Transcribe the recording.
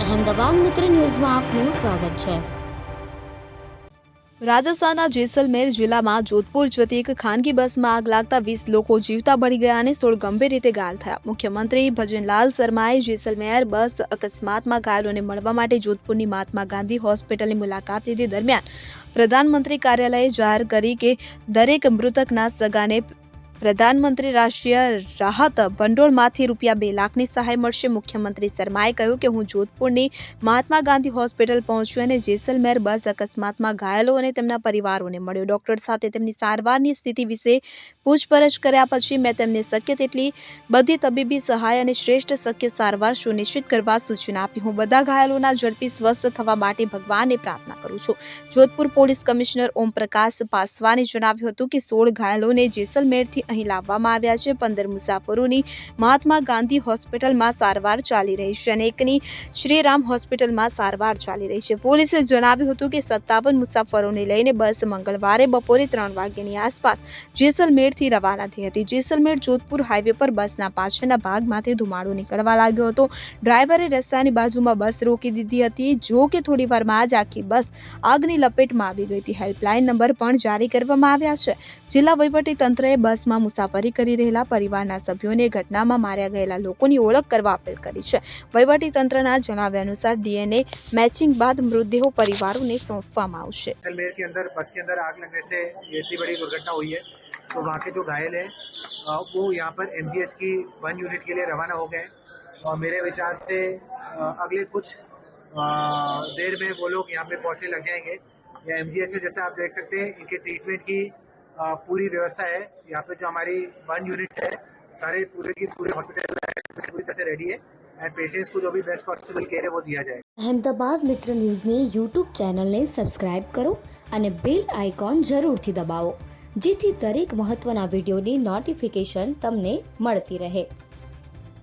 અહેમદાબાદ મિત્ર ન્યૂઝમાં આપનું સ્વાગત છે। રાજસ્થાનના જેસલમેર જિલ્લામાં જોધપુર જતી એક ખાનગી બસમાં આગ લાગતા 20 લોકો જીવતા બળી ગયા અને 16 ગંભીર રીતે ઘાયલ થયા। મુખ્યમંત્રી ભજનલાલ શર્માએ જેસલમેર બસ અકસ્માતમાં ઘાયલોને મળવા માટે જોધપુરની મહાત્મા ગાંધી હોસ્પિટલની મુલાકાત લીધી। દરમિયાન પ્રધાનમંત્રી કાર્યાલયે જાહેર કરી કે દરેક મૃતકના સગાને પ્રધાનમંત્રી રાષ્ટ્રીય રાહત ભંડોળમાંથી રૂપિયા 2 લાખની સહાય મળશે। મુખ્યમંત્રી શર્માએ કહ્યું કે હું જોધપુરની મહાત્મા ગાંધી હોસ્પિટલ પહોંચ્યો અને જેસલમેર બસ અકસ્માતમાં ઘાયલો અને તેમના પરિવારોને મળ્યો। ડોક્ટર સાથે તેમની સારવારની સ્થિતિ વિશે પૂછપરછ કર્યા પછી મેં તેમને શક્ય તેટલી બધી તબીબી સહાય અને શ્રેષ્ઠ શક્ય સારવાર સુનિશ્ચિત કરવા સૂચના આપી। હું બધા ઘાયલોના ઝડપી સ્વસ્થ થવા માટે ભગવાનને પ્રાર્થના કરું છું। જોધપુર પોલીસ કમિશનર ઓમ પ્રકાશ પાસવાને જણાવ્યું હતું કે 16 ઘાયલોને જેસલમેરથી અહીં લાવવામાં આવ્યા છે। 15 મુસાફરોની મહાત્મા ગાંધી હોસ્પિટલમાં સારવાર ચાલી રહી છે અને એકની શ્રીરામ હોસ્પિટલમાં સારવાર ચાલી રહી છે। પોલીસે જણાવ્યું હતું કે 57 મુસાફરોને લઈને બસ મંગળવારે બપોરે 3 વાગ્યાની આસપાસ જેસલમેરથી રવાના થઈ હતી। જેસલમેર જોધપુર હાઈવે પર બસના પાછળના ભાગમાંથી ધુમાડો નીકળવા લાગ્યો હતો। ડ્રાઈવરે રસ્તાની બાજુમાં બસ રોકી દીધી હતી, જો કે થોડી વારમાં જ આખી બસ આગની લપેટમાં આવી ગઈ હતી। હેલ્પલાઇન નંબર પણ જારી કરવામાં આવ્યા છે। જિલ્લા વહીવટી તંત્રએ બસમાં મુસાફરી કરી રહેલા પરિવારના સભ્યોને ઘટનામાં માર્યા ગયેલા લોકોની ઓળખ કરવા અપીલ કરી છે। વહીવટી તંત્રના જણાવ્યા अनुसार डीएनए मैचिंग बाद मृतदेहों परिवारों ने सौंपવામાં આવશે। जैसलमेर के अंदर बस के अंदर आग लगने से ये इतनी बड़ी दुर्घटना हुई है, तो वहाँ के जो घायल हैं वो यहाँ पर एमजीएच की 1 यूनिट के लिए रवाना हो गए और मेरे विचार से अगले कुछ देर में वो लोग यहाँ पे पहुँचने लग जाएंगे। या एमजीएच में जैसे आप देख सकते हैं इनके ट्रीटमेंट की पूरी व्यवस्था है। यहाँ पे जो हमारी 1 यूनिट है सारे पूरे हॉस्पिटल पूरी तरह से रेडी है एंड पेशेंट्स को जो भी बेस्ट पॉसिबल केयर है वो दिया जाए। અહેમદાબાદ મિત્ર ન્યૂઝની યુટ્યુબ ચેનલને સબસ્ક્રાઇબ કરો અને બેલ આઇકોન જરૂરથી દબાવો, જેથી દરેક મહત્વના વિડીયોની નોટિફિકેશન તમને મળતી રહે।